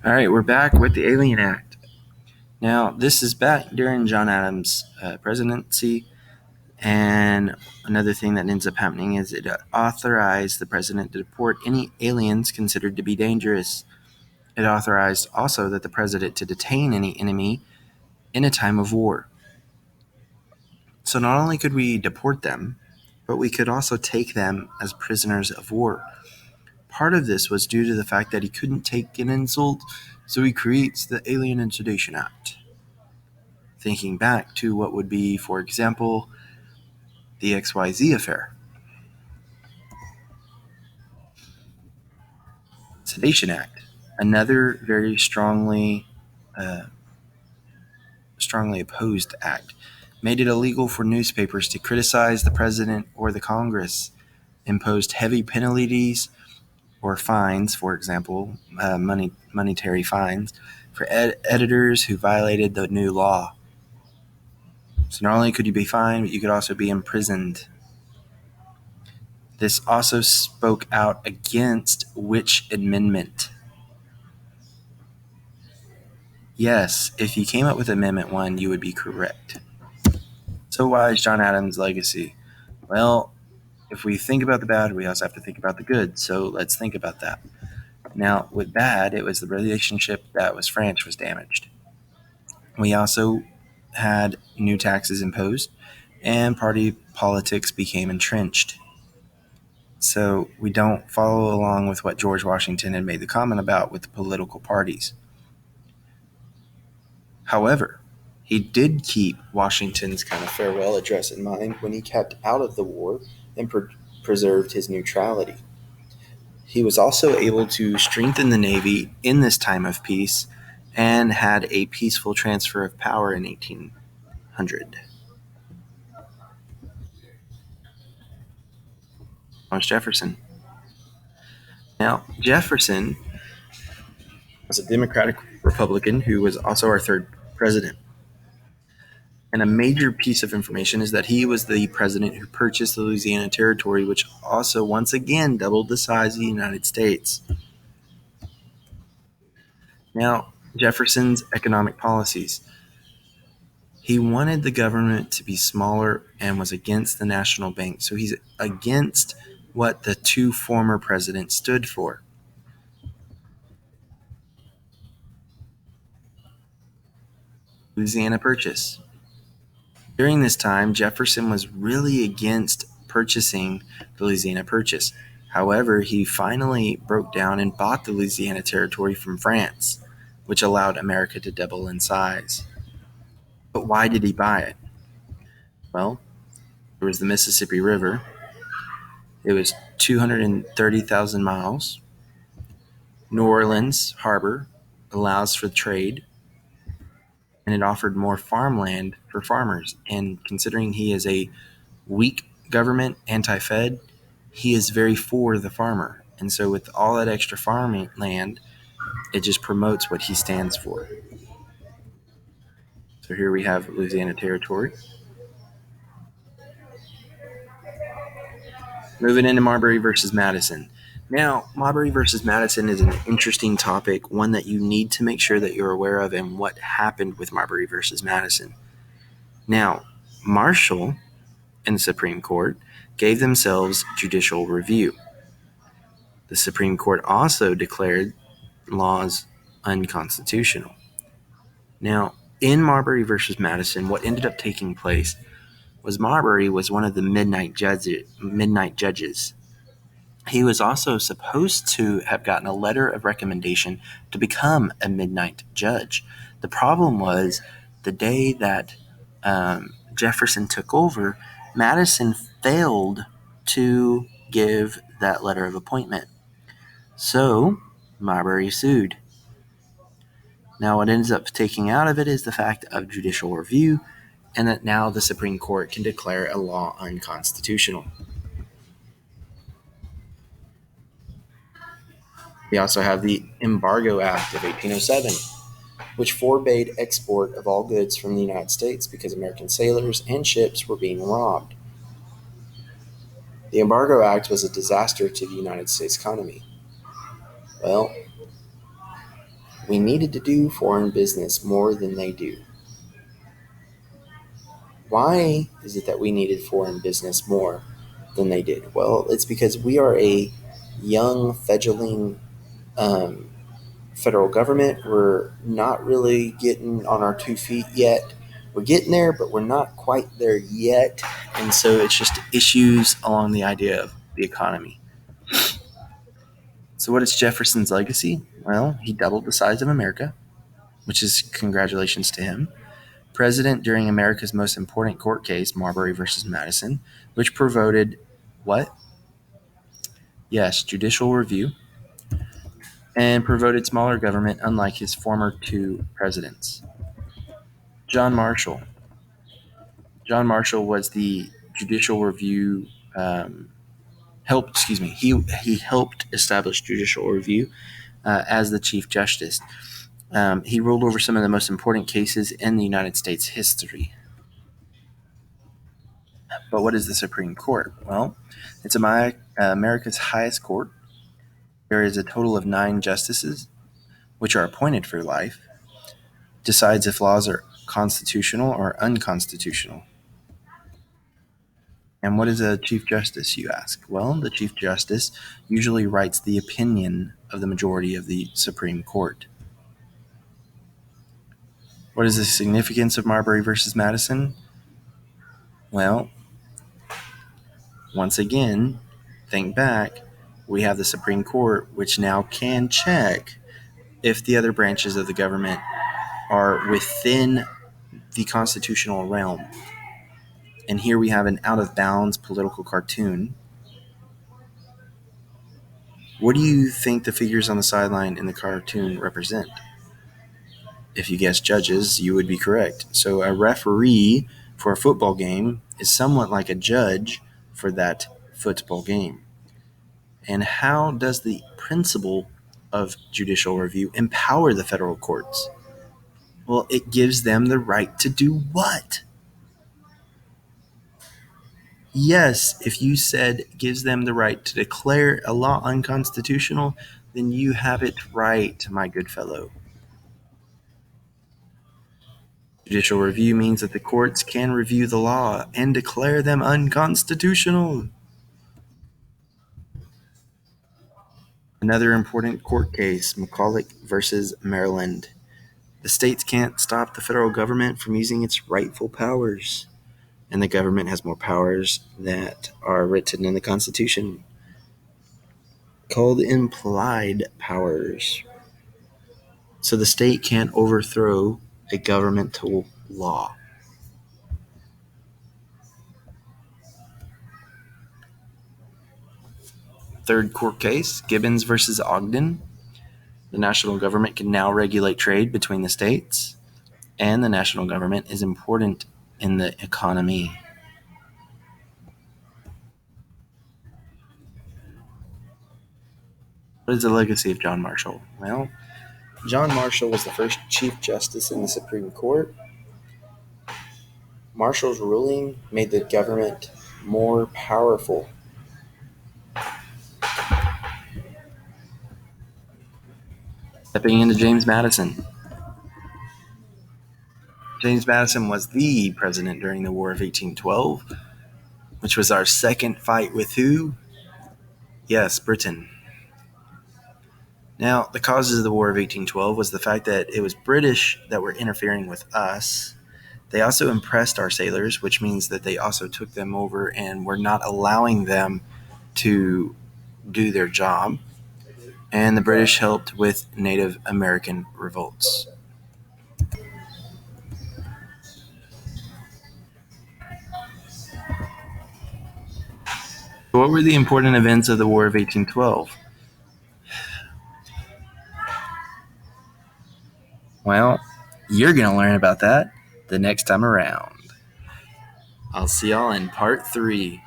All right, we're back with the Alien Act. Now, this is back during John Adams' presidency, and another thing that ends up happening is it authorized the president to deport any aliens considered to be dangerous. It authorized also that the president to detain any enemy in a time of war. So not only could we deport them, but we could also take them as prisoners of war. Part of this was due to the fact that he couldn't take an insult, so he creates the Alien and Sedition Act. Thinking back to what would be, for example, the XYZ affair. Sedition Act, another very strongly opposed act, made it illegal for newspapers to criticize the president or the Congress, imposed heavy penalties or fines, for example, monetary fines, for editors who violated the new law. So not only could you be fined, but you could also be imprisoned. This also spoke out against which amendment? Yes, if you came up with Amendment 1, you would be correct. So why is John Adams' legacy? Well, if we think about the bad, we also have to think about the good. So let's think about that. Now, with bad, it was the relationship that was French was damaged. We also had new taxes imposed, and party politics became entrenched. So we don't follow along with what George Washington had made the comment about with the political parties. However, he did keep Washington's kind of farewell address in mind when he kept out of the war and preserved his neutrality. He was also able to strengthen the Navy in this time of peace and had a peaceful transfer of power in 1800. Thomas Jefferson. Now, Jefferson was a Democratic Republican who was also our third president. And a major piece of information is that he was the president who purchased the Louisiana Territory, which also once again doubled the size of the United States. Now, Jefferson's economic policies. He wanted the government to be smaller and was against the national bank. So he's against what the two former presidents stood for. Louisiana Purchase. During this time, Jefferson was really against purchasing the Louisiana Purchase. However, he finally broke down and bought the Louisiana Territory from France, which allowed America to double in size. But why did he buy it? Well, there was the Mississippi River. It was 230,000 miles. New Orleans Harbor allows for trade, and it offered more farmland for farmers. And considering he is a weak government, anti-Fed, he is very for the farmer. And so with all that extra farming land, it just promotes what he stands for. So here we have Louisiana Territory. Moving into Marbury versus Madison. Now, Marbury versus Madison is an interesting topic, one that you need to make sure that you're aware of and what happened with Marbury versus Madison. Now, Marshall and the Supreme Court gave themselves judicial review. The Supreme Court also declared laws unconstitutional. Now, in Marbury versus Madison, what ended up taking place was Marbury was one of the midnight judges. He was also supposed to have gotten a letter of recommendation to become a midnight judge. The problem was the day that Jefferson took over, Madison failed to give that letter of appointment. So Marbury sued. Now, what ends up taking out of it is the fact of judicial review, and that now the Supreme Court can declare a law unconstitutional. We also have the Embargo Act of 1807, which forbade export of all goods from the United States because American sailors and ships were being robbed. The Embargo Act was a disaster to the United States economy. Well, We needed to do foreign business more than they do. Why is it that we needed foreign business more than they did? Well, it's because we are a young, fledgling federal government. We're not really getting on our 2 feet yet. We're getting there, but we're not quite there yet. And so it's just issues along the idea of the economy. So what is Jefferson's legacy? Well, he doubled the size of America, which is congratulations to him. President during America's most important court case, Marbury versus Madison, which promoted what? Yes, judicial review, and promoted smaller government, unlike his former two presidents. John Marshall. John Marshall was the judicial review. He helped establish judicial review as the Chief Justice. He ruled over some of the most important cases in the United States history. But what is the Supreme Court? Well, it's America's highest court. There is a total of 9 justices, which are appointed for life, decides if laws are constitutional or unconstitutional. And what is a Chief Justice, you ask? Well, the Chief Justice usually writes the opinion of the majority of the Supreme Court. What is the significance of Marbury versus Madison? Well, once again, think back, we have the Supreme Court, which now can check if the other branches of the government are within the constitutional realm. And here we have an out-of-bounds political cartoon. What do you think the figures on the sideline in the cartoon represent? If you guessed judges, you would be correct. So a referee for a football game is somewhat like a judge for that football game. And how does the principle of judicial review empower the federal courts? Well, it gives them the right to do what? Yes, if you said gives them the right to declare a law unconstitutional, then you have it right, my good fellow. Judicial review means that the courts can review the law and declare them unconstitutional. Another important court case, McCulloch versus Maryland. The states can't stop the federal government from using its rightful powers. And the government has more powers that are written in the Constitution, called implied powers. So the state can't overthrow a governmental law. Third court case, Gibbons versus Ogden. The national government can now regulate trade between the states, and the national government is important in the economy. What is the legacy of John Marshall? Well, John Marshall was the first Chief Justice in the Supreme Court. Marshall's ruling made the government more powerful. Stepping into James Madison. James Madison was the president during the War of 1812, which was our second fight with who? Yes, Britain. Now, the causes of the War of 1812 was the fact that it was British that were interfering with us. They also impressed our sailors, which means that they also took them over and were not allowing them to do their job. And the British helped with Native American revolts. What were the important events of the War of 1812? Well, you're going to learn about that the next time around. I'll see y'all in part 3.